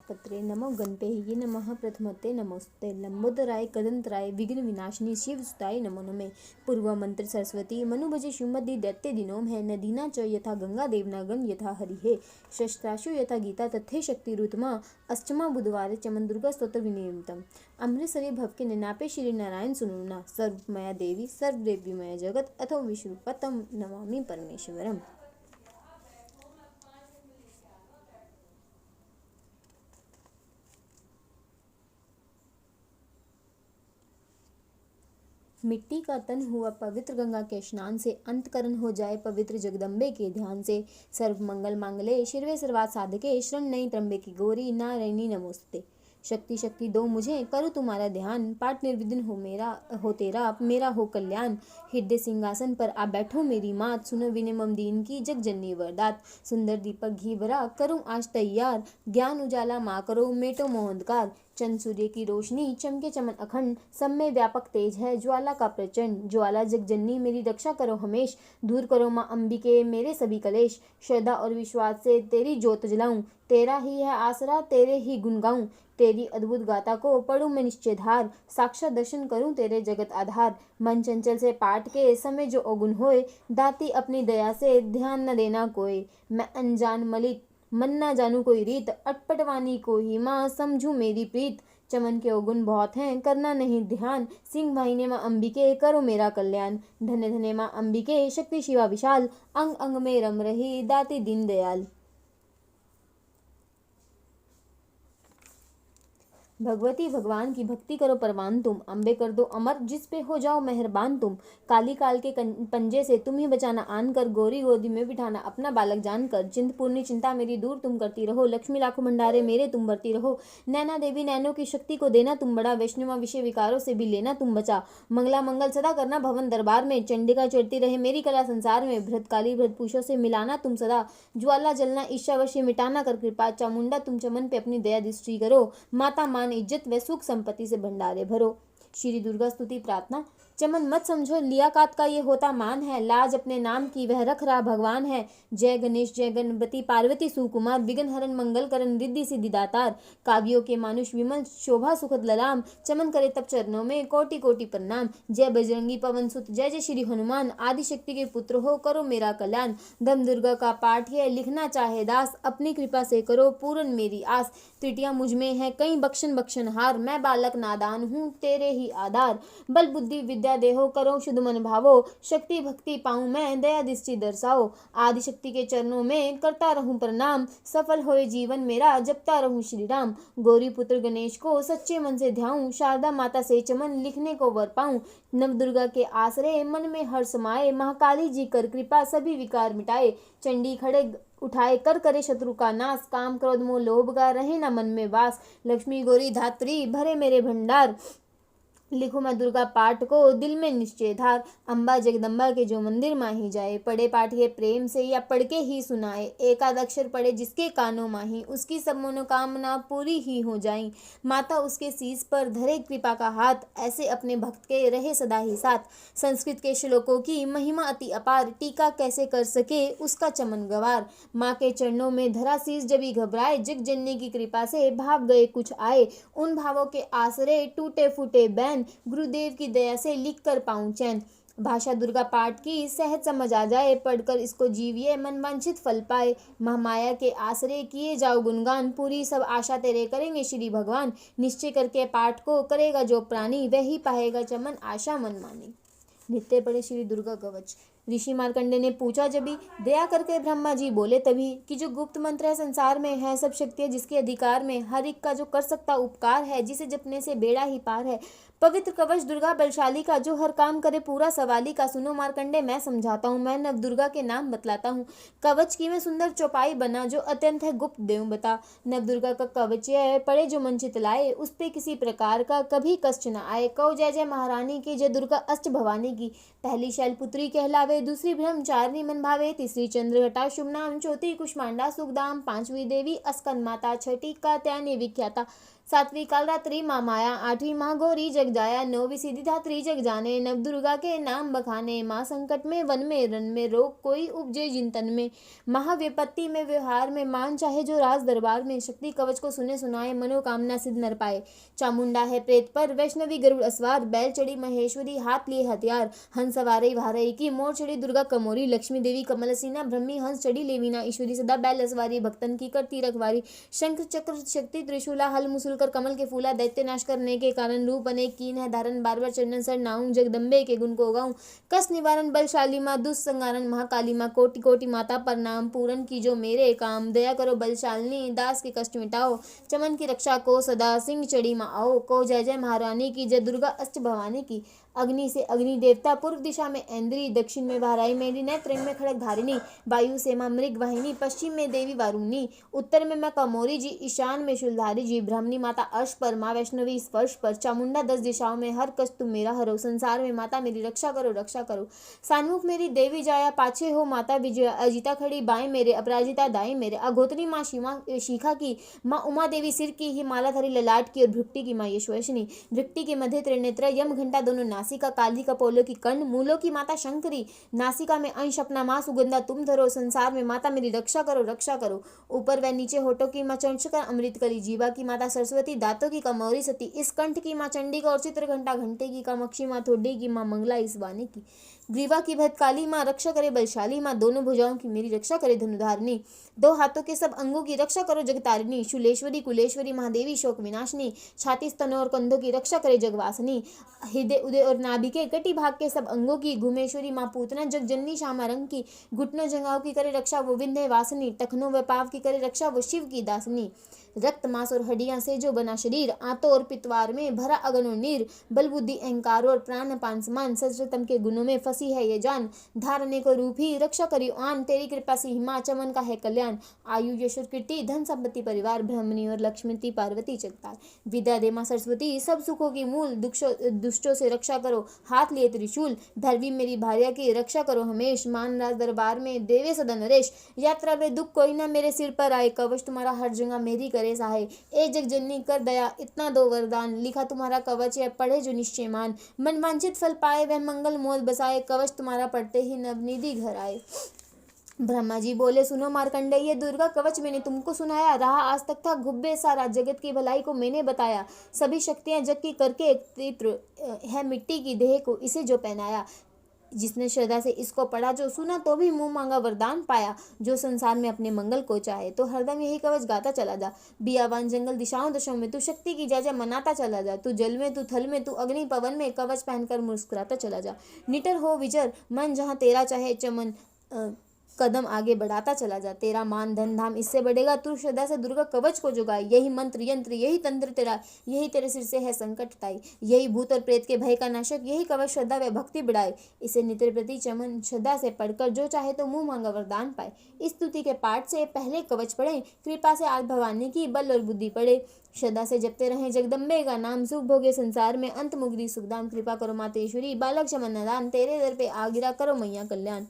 बृहस्पत्रे नमो गणपतये नमः प्रथमते नमोस्ते लंबोदराय कदंतराय विघ्न विनाशिनी शिवसुताय नमो नमे। पूर्व मंत्र सरस्वती मनुभजे श्रीमद्दि दैत्य दिनोम है नदीना च यथा गंगा देवनागन यथा हरिहे शस्त्राशु यथा गीता तथे शक्ति रुतमा अष्टमा बुधवार चमन दुर्गा स्तोत्र विनियमितम। अमृतसरी भव के निनापे श्री नारायण सुनुना सर्वमया देवी सर्वदेवीमय जगत अथो विश्वपतम नमामि परमेश्वरम। मिट्टी का तन हुआ पवित्र गंगा के स्नान से अंतकरण हो जाए पवित्र जगदम्बे के ध्यान से। सर्व मंगल मांगले शिरवे सर्वात साधके शरण नई त्रंबे की गौरी नारायणी नमोस्ते। शक्ति शक्ति दो मुझे करो तुम्हारा ध्यान पाठ निर्विघ्न हो तेरा मेरा हो कल्याण। हृदय सिंहासन पर आ बैठो मेरी मात सुनो विनय मम दीन की जग जननी वरदात। सुंदर दीपक घी भरा करूं आज तैयार ज्ञान उजाला माँ करो मेटो मोहंधकार। चंद सूर्य की रोशनी चमके चमन अखंड सब में व्यापक तेज है ज्वाला का प्रचंड। ज्वाला जग जननी मेरी रक्षा करो हमेश दूर करो माँ अंबिके मेरे सभी कलेश। श्रद्धा और विश्वास से तेरी ज्योत जलाऊं तेरा ही है आसरा तेरे ही गुण गाऊं। तेरी अद्भुत गाथा को पढ़ूं मैं निश्चयधार साक्षात दर्शन करूं तेरे जगत आधार। मन चंचल से पाठ के समय जो अवगुण होए दाती अपनी दया से ध्यान न देना कोई। मैं अनजान मलिक मन ना जानू कोई रीत अटपटवानी को ही माँ समझू मेरी प्रीत। चमन के अवगुण बहुत हैं करना नहीं ध्यान सिंह वाहिनी माँ अंबिके करो मेरा कल्याण। धन्य धन्य माँ अंबिके शक्ति शिवा विशाल अंग अंग में रम रही दाती दीन दयाल। भगवती भगवान की भक्ति करो परवान तुम अम्बे कर दो अमर जिस पे हो जाओ मेहरबान तुम। काली काल के पंजे से तुम ही बचाना आन कर गौरी गोदी में बिठाना अपना बालक जानकर। चिंतपूर्णी चिंता मेरी दूर तुम करती रहो लक्ष्मी लाखों भंडारे मेरे तुम भरती रहो। नैना देवी नैनों की शक्ति को देना तुम बड़ा वैष्णवा विषय विकारों से भी लेना तुम बचा। मंगला मंगल सदा करना भवन दरबार में चंडिका चढ़ती रहे मेरी कला संसार में। भृतकाली भृतपूषों से मिलाना तुम सदा ज्वाला जलना ईर्ष्यावश्य मिटाना कर कृपा। चामुंडा तुम चमन पे अपनी दया दृष्टि करो माता मान इज्जत व सुख संपत्ति से भंडारे भरो। श्री दुर्गा स्तुति प्रार्थना। चमन मत समझो लियाकत का ये होता मान है लाज अपने नाम की वह रख रहा भगवान है। जय गणेश जय गणपति पार्वती सुकुमार विघ्न हरण मंगल करण रिद्धि सिद्धि दातार। काव्यों के मानुष विमल शोभा सुखद ललाम चमन करे तब चरणों में कोटि कोटि प्रणाम। जय बजरंगी पवन सुत जय जय श्री हनुमान आदि शक्ति के पुत्र हो करो मेरा कल्याण। धम दुर्गा का पाठ है लिखना चाहे दास अपनी कृपा से करो पूर्ण मेरी आस। त्रुटियां मुझ में है कई बख्शन बख्शनहार मैं बालक नादान हूँ तेरे ही आधार। बल बुद्धि विद्या देहो करो शुद्ध मन भावो शक्ति भक्ति पाऊं मैं दया दृष्टि दर्शाओ। आदि शक्ति के चरणों में करता रहूं प्रणाम सफल होए जीवन मेरा जपता रहूं श्री राम। गौरी पुत्र गणेश को सच्चे मन से ध्याऊं शारदा माता से चमन लिखने को वर पाऊं। नव दुर्गा के आसरे मन में हर्ष समाए महाकाली जी कर कृपा सभी विकार मिटाए। चंडी खड़े उठाए कर करे शत्रु का नाश काम क्रोध मोह लोभ का रहे न मन में वास। लक्ष्मी गौरी धात्री भरे मेरे भंडार लिखो मैं दुर्गा पाठ को दिल में निश्चय धार। अम्बा जगदम्बा के जो मंदिर माही जाए पढ़े पाठिए प्रेम से या पढ़ के ही सुनाए। एकाद अक्षर पढ़े जिसके कानों माही उसकी सब मनोकामना पूरी ही हो जाई। माता उसके शीश पर धरे कृपा का हाथ ऐसे अपने भक्त के रहे सदा ही साथ। संस्कृत के श्लोकों की महिमा अति अपार टीका कैसे कर सके उसका चमन गवार। माँ के चरणों में धरा शीश जब घबराए जग जननी की कृपा से भाव गए कुछ आए। उन भावों के आसरे टूटे फूटे बैन गुरुदेव की दया से लिख कर पाऊं चैन। भाषा दुर्गा पाठ की सहज समझ आ जाए पढ़कर इसको जीविए मन वांछित फल पाए। महामाया के आसरे किए जाओ गुणगान पूरी सब आशा तेरे करेंगे श्री भगवान। निश्चय करके पाठ को करेगा जो प्राणी वही पाएगा चमन आशा मन मानी। नित्य पढ़े श्री दुर्गा कवच। ऋषि मार्कंडे ने पूछा जभी दया करके ब्रह्मा जी बोले तभी कि जो गुप्त मंत्र है संसार में है सब शक्तियाँ जिसके अधिकार में हर एक का जो कर सकता उपकार है जिसे जपने से बेड़ा ही पार है। पवित्र कवच दुर्गा बलशाली का जो हर काम करे पूरा सवाली का। सुनो मार्कंडे मैं समझाता हूँ मैं नव दुर्गा के नाम बतलाता हूँ। कवच की मैं सुंदर चौपाई बना जो अत्यंत है गुप्त देव बता। नव दुर्गा का कवच है पड़े जो मन चित लाए उस पे किसी प्रकार का कभी कष्ट न आए। कहो जय जय महारानी की जय दुर्गा अष्ट भवानी की। पहली शैलपुत्री कहलावे भावे, दूसरी ब्रह्मचारिणी मन भावे, तीसरी चंद्रघटा शुभ नाम, चौथी कुष्मांडा सुखदाम, पांचवी देवी अस्कंद माता, छठी कात्यायनी विख्याता, सातवीं कालरात्रि माँ माया, आठवीं महागौरी जग जाया, नौवीं सिद्धिदात्री जग जाने, नव दुर्गा के नाम बखाने, माँ संकट में वन में रन में, रोग कोई उपजे जिंतन में, महाविपत्ति में व्यवहार में, मान चाहे जो राज दरबार में, शक्ति कवच को सुने सुनाए, मनोकामना सिद्ध नर पाए। चामुंडा है प्रेत पर, वैष्णवी गरुड़ असवार, बैल चढ़ी महेश्वरी हाथ लिए हथियार, हंस सवारे भारई की, मोर चढ़ी दुर्गा कमोरी, लक्ष्मी देवी कमलसीना, ब्रह्मी हंस चढ़ी लेवीना, ईश्वरी सदा बैल असवारी, भक्तन की करती रखवारी, शंख चक्र शक्ति त्रिशूला, हल मुसल कर कमल के फूला, दैत्य नाश करने के कारण, रूप अनेक कीन है धारण, बार बार चरणन सर नाऊं, जगदम्बे के गुण को गाऊं, कस निवारण बलशाली माँ, दुष्संगारण महाकाली माँ, कोटि कोटि माता प्रणाम, पूरन की जो मेरे काम, दया करो बलशालिनी, दास के कष्ट मिटाओ, चमन की रक्षा को सदा, सिंह चढ़ी माँ आओ, को जय जय महारानी की, जय दुर्गा अष्ट भवानी की। अग्नि से अग्नि देवता, पूर्व दिशा में ऐन्द्री, दक्षिण में वाराई मेरी, नेत्र में खड़ग धारिणी, वायु से माँ मृग वाहिनी, पश्चिम में देवी वारुणी, उत्तर में माँ कमोरी जी, ईशान में शूलधारी जी, ब्राह्मणी माता अर्श पर, माँ वैष्णवी स्पर्श पर, चामुंडा 10 दिशाओं में, हर कष्ट तुम मेरा हरो, संसार में माता मेरी रक्षा करो रक्षा करो। सान्मुख मेरी देवी जाया, पाछे हो माता विजया, अजिता खड़ी बाएं मेरे, अपराजिता दाएं मेरे, अघोतरी माँ शिखा की, माँ उमा देवी सिर की ही, मालाधारी ललाट की, और भृक्ति की माँ यशवशनी, भृक्ति के मध्य त्रिनेत्र, यम घंटा दोनों नासिका, काली कपोलों की कर्ण, मूलों की माता शंकरी, नासिका में अंश अपना माँ सुगंधा तुम धरो, संसार में माता मेरी रक्षा करो रक्षा करो। ऊपर व नीचे होठों की माँ चंचकर अमृत कली, जीवा की माता सरस्वती, दांतों की कमौरी सती, इस कंठ की माँ चंडिका, और चित्र घंटा घंटे की कामाक्षी माँ, थोड़ी की माँ मंगला, इस वाणी की ग्रीवा की भद्रकाली माँ, रक्षा करे बलशाली माँ, दोनों भुजाओं की मेरी रक्षा करे धनुधारिणी, दो हाथों के सब अंगों की रक्षा करो जगतारिणी, शूलेश्वरी कुलेश्वरी महादेवी शोक विनाशनी, छाती स्तनों और कंधों की रक्षा करे जगवासनी, हृदय उदय और नाभि के कटी भाग के सब अंगों की, घुमेश्वरी माँ पूतना जगजननी श्यामा रंग की, घुटनों जंघाओं की करे रक्षा वो विंध्य वासनी, टखनों व पाव की करे रक्षा वो शिव की दासनी, रक्त मांस और हड्डियां से जो बना शरीर, आंतों और पितवार में भरा अगन और नीर, बल बुद्धि अहंकार और प्राण अपान समान, सचरतम के गुणों में फंसी है ये जान, धारने को रूप ही रक्षा करी आन, तेरी कृपा से हिमा चमन का है कल्याण, आयु यश और कीर्ति धन संपत्ति परिवार, ब्रह्मणी और लक्ष्मी पार्वती जगतार, विद्या दे मां सरस्वती, सब सुखों की मूल, दुष्टों से रक्षा करो हाथ लिए त्रिशूल, भैरवी मेरी भार्या की रक्षा करो हमेश, मान राज दरबार में देवे सदा नरेश, यात्रा में दुख कोई ना मेरे सिर पर आए, कवच तुम्हारा हर जगह मेरी करे सहाय, ए जगजननी कर दया इतना दो वरदान, लिखा तुम्हारा कवच है पढ़े जो निश्चय मान, मन वांछित फल पाए वह मंगल मोद बसाए, कवच तुम्हारा पढ़ते ही नवनिधि घर आए। ब्रह्मा जी बोले सुनो मार्कंडेय, ये दुर्गा कवच मैंने तुमको सुनाया, रहा आज तक था गुब्बे सारा, जगत की भलाई को मैंने बताया, सभी शक्तियां जग की करके एकत्रित है मिट्टी की देह को इसे जो पहनाया, जिसने श्रद्धा से इसको पढ़ा जो सुना तो भी मुंह मांगा वरदान पाया, जो संसार में अपने मंगल को चाहे तो हरदम यही कवच गाता चला जा, बियाबान जंगल दिशाओं दशों में तू शक्ति की जय जय मनाता चला जा, तू जल में तू थल में तू अग्नि पवन में कवच पहनकर मुस्कुराता चला जा, निटर हो विजर मन जहाँ तेरा चाहे चमन कदम आगे बढ़ाता चला जा, तेरा मान धन धाम इससे बढ़ेगा, तू श्रद्धा से दुर्गा कवच को जुगाए, यही मंत्र यंत्र यही तंत्र तेरा, यही तेरे सिर से है संकट हटाई, यही भूत और प्रेत के भय का नाशक, यही कवच श्रद्धा व भक्ति बढ़ाए, इसे नित्य प्रति चमन श्रद्धा से पढ़कर जो चाहे तो मुंह मांगा वरदान पाए। इस स्तुति के पाठ से पहले कवच पढ़े, कृपा से आज भवानी की बल और बुद्धि पढ़े, श्रद्धा से जपते रहे जगदम्बे का नाम, सुख भोगे संसार में अंत मुक्ति सुखदाम, कृपा करो मातेश्वरी बालक क्षमन दान, तेरे दर पे आगिरा करो मैया कल्याण।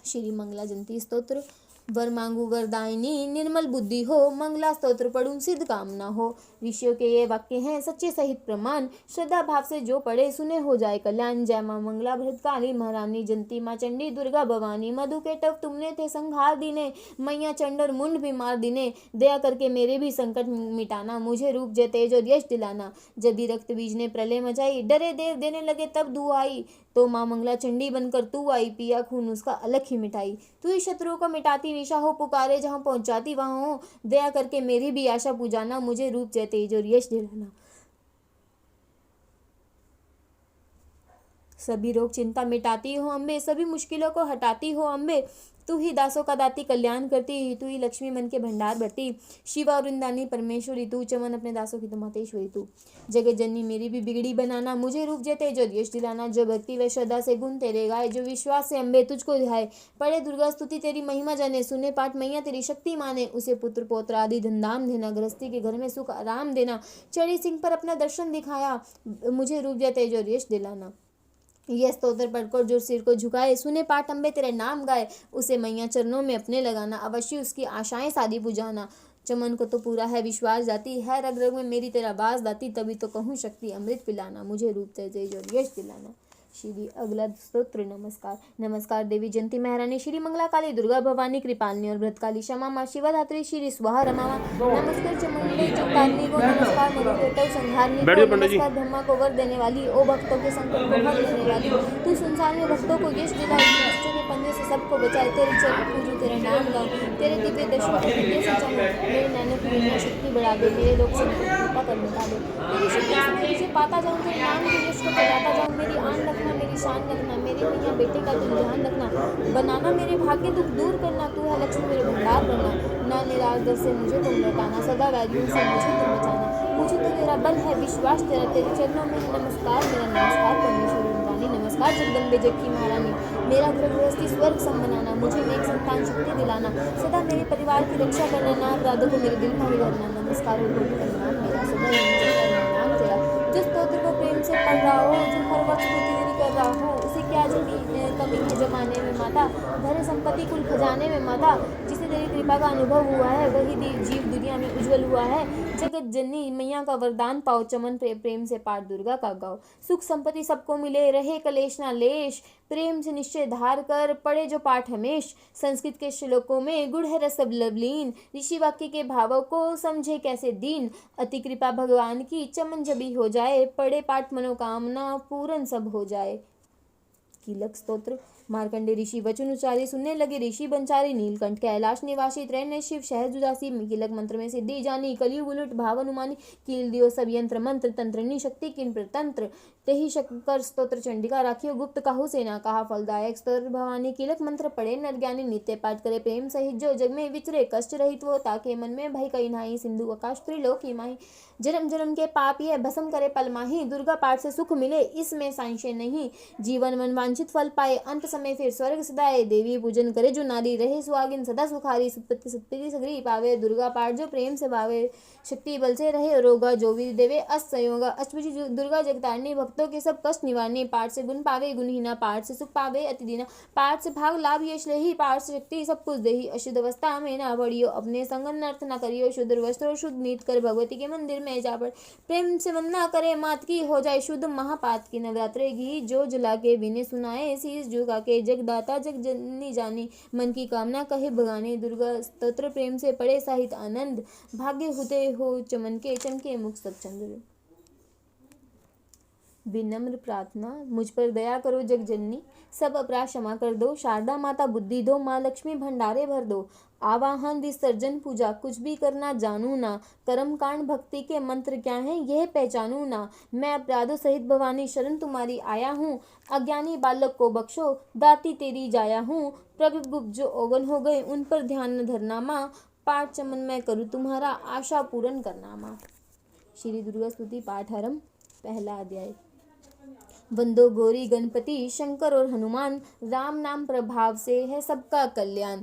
श्री मंगला जयंती स्तोत्र। वर मांगू वरदायिनी निर्मल बुद्धि हो, मंगला स्तोत्र पढ़ूं सिद्ध कामना हो, ऋषियों के ये वाक्य हैं सच्चे सहित प्रमाण, श्रद्धा भाव से जो पढ़े सुने हो जाए कल्याण। जय मां मंगला भद्रकाली महारानी जयंती मां चंडी दुर्गा भवानी, मधु के टव तुमने थे संहार दीने, मैया चंड और मुंड भी मार दीने, दया करके मेरे भी संकट मिटाना, मुझे रूप जय तेज और यश दिलाना। जब भी रक्त बीज ने प्रलय मचाई, डरे देव देने लगे तब दुआई, तो माँ मंगला चंडी बनकर तू आई, पिया खून उसका अलग ही मिटाई। तू ही शत्रुओं को मिटाती निशा हो, पुकारे जहाँ पहुँचाती वहाँ हो, दया करके मेरी भी आशा पुजाना, मुझे रूप जय तेज और यश दिलाना। सभी रोग चिंता मिटाती हो अम्बे, सभी मुश्किलों को हटाती हो अम्बे, तू ही दासों का दाती कल्याण करती, तू ही लक्ष्मी मन के भंडार भरती, शिवा और वृंदानी परमेश्वरी तू, चमन अपने दासों की तो मातेश्वरी तू। जगत जननी मेरी भी बिगड़ी बनाना, मुझे रूप जय तेज और यश दिलाना। जो भक्ति व श्रद्धा से गुण तेरे गाए, जो विश्वास से अम्बे तुझको ध्याए, पढ़े दुर्गा स्तुति तेरी महिमा जाने, सुने पाठ मैया तेरी शक्ति माने, उसे पुत्र पौत्र आदि धनधाम देना, गृहस्थी के घर में सुख आराम देना। चढ़ी सिंह पर अपना दर्शन दिखाया, मुझे रूप जय तेज और यश दिलाना। यह स्तोत्र पढ़कर जो सिर को झुकाए, सुने पाठ अम्बे तेरे नाम गाए, उसे मैया चरणों में अपने लगाना, अवश्य उसकी आशाएं सादी बुझाना। चमन को तो पूरा है विश्वास जाती है, रग रग में मेरी तेरा बास दाती, तभी तो कहूँ शक्ति अमृत पिलाना, मुझे रूप तेज और यश दिलाना। श्री अगला स्तोत्र। नमस्कार। नमस्कार देवी जयंती महारानी, श्री मंगला काली, दुर्गा भवानी, कृपालिनी और भ्रतकाली, क्षमा माँ, शिवधात्री, श्री स्वाहा रमा माँ, नमस्कार चमुंडे चंकारनी को, नमस्कार मधुकेतव संहारनी को, नमस्कार ब्रह्मा को वर देने वाली, ओ भक्तों के संकट को हर लेने वाली, तू संसार में भक्तों को यश दिलाए, दुष्टों के पंजे से सबको बचाए, तेरे चरण पूजू, तेरा नाम गाऊं, तेरे दिव्य दर्शन को हृदय से चाहूं, मेरे नैनों की दुनिया शक्ति बढ़ा दे, मेरे लोग सब कृपा कर मिटा दे, तेरी शक्ति से तुझे पाता जाऊं, तेरे नाम के यश को फैलाता जाऊं, मेरी आन रखना, मेरी शान रखना, मेरे मैया बेटे का तुम ध्यान रखना, बनाना मेरे भाग्य दुख दूर करना, तू है लक्ष्मी मेरे भंडार बनना, ना निराश दर से मुझे तुम लौटाना, सदा वैरियों से मुझे तुम बचाना, मुझे तो तेरा बल है विश्वास तेरा, तेरे चरणों में है नमस्कार मेरा, नमस्कार परमेश्वरी रानी, नमस्कार जगदम्बे जग की महारानी, मेरा घर गृहस्थी स्वर्ग सम बनाना, मुझे नेक संतान शक्ति दिलाना, सदा मेरे परिवार की रक्षा करना, ना अपराधों को मेरे दिल में भरना, नमस्कार हो नाम मेरा, सदा नाम तेरा, जिस स्तोत्र को प्रेम से पढ़ रहा हो, जो हर वक्त स्तुति कर रहा हो, उसे क्या कमी है जमाने में माता, धन संपत्ति कुल खजाने में माता, जिसे तेरी कृपा का अनुभव हुआ है, वही जीव दुनिया में उज्जवल हुआ है, जगत जननी मैया का वरदान पाओ, चमन प्रेम से पाठ दुर्गा का गाओ, सुख संपत्ति सबको मिले, रहे कलेश ना लेश, प्रेम से निश्चय धार कर पढ़े जो पाठ हमेश, संस्कृत के श्लोकों में गुण है रस लवलीन, ऋषि वाक्य के भावों को समझे कैसे दीन, अति कृपा भगवान की चमन जबी हो जाए, पढ़े पाठ मनोकामना पूर्ण सब हो जाए। कीलक स्तोत्र। मार्कंडे ऋषि वचन उच्चारी, सुनने लगे ऋषि बंचारी, नीलकंठ कैलाश निवासी, त्रैन शिव शहर जुदासी, कीलक मंत्र में सिद्धि जानी, कलयुग उलट भाव अनुमानी, कील दियो सब यंत्र मंत्र, तंत्रनी शक्ति किन प्रतंत्र, तेहि शंकर स्तोत्र चंडिका, राखियो गुप्त काहू सेना, कहा फलदायक स्तोत्र भवानी, कीलक मंत्र पढ़े नर ज्ञानी, नित्य पाठ करे प्रेम सहित, जो जग में विचरे कष्ट रहित वो, ताके मन में भय कही नाही, सिंधु आकाश त्रिलोक की माही, जन्म जन्म के पाप यह भस्म करे पल माही, दुर्गा पाठ से सुख मिले इसमें संशय नहीं, जीवन मन वांछित फल पाए, अंत समय फिर स्वर्ग सदाए, देवी पूजन करे जो नारी, रहे सुहागिन सदा सुखारी, सत्पति सत्पति सगरी पावे, दुर्गा पाठ जो प्रेम से भावे, शक्ति बल से रहे रोगा, जो भी देवे अस्त संयोगा, अष्टभुजी दुर्गा जगतारिणी, भक्तों के सब कष्ट निवारणी, पाठ से गुण पावे गुणहीना, पाठ से सुख पावे अति दीना, पाठ से भाग लाभ यश लेही, पाठ से शक्ति सब कुछ देही, अशुद्ध अवस्था में ना बढ़ियो, अपने संग नर्थ न करियो, शुद्ध वस्त्र शुद्ध नीत कर भगवती के मंदिर में जा पड़, प्रेम से वंदना करे मात की, हो जाए शुद्ध महापात की, नवरात्रे घी जो जला के विने सुनाए, शीस झुका के जगदाता जग जननी जानी, मन की कामना कहे भगाने, दुर्गा स्तोत्र प्रेम से पढ़े साहित आनंद, भाग्य होते हो चमन के चमके मुख सब चंद्र। विनम्र प्रार्थना, मुझ पर दया करो जग जननी, सब अपराध क्षमा कर दो, शारदा माता बुद्धि दो, माँ लक्ष्मी भंडारे भर दो, आवाहन विसर्जन पूजा कुछ भी करना जानू ना, कर्म कांड भक्ति के मंत्र क्या हैं यह पहचानू ना, मैं अपराधों सहित भवानी शरण तुम्हारी आया हूँ, अज्ञानी बालक को बख्शो दाती तेरी जाया हूँ, प्रगट गुप्त जो ओगन हो गए उन पर ध्यान न धरना माँ, पाठ चमन मैं करूँ तुम्हारा आशा पूर्ण करना माँ। श्री दुर्गा स्तुति पाठ आरंभ। पहला अध्याय। वंदो गौरी गणपति शंकर और हनुमान, राम नाम प्रभाव से है सबका कल्याण,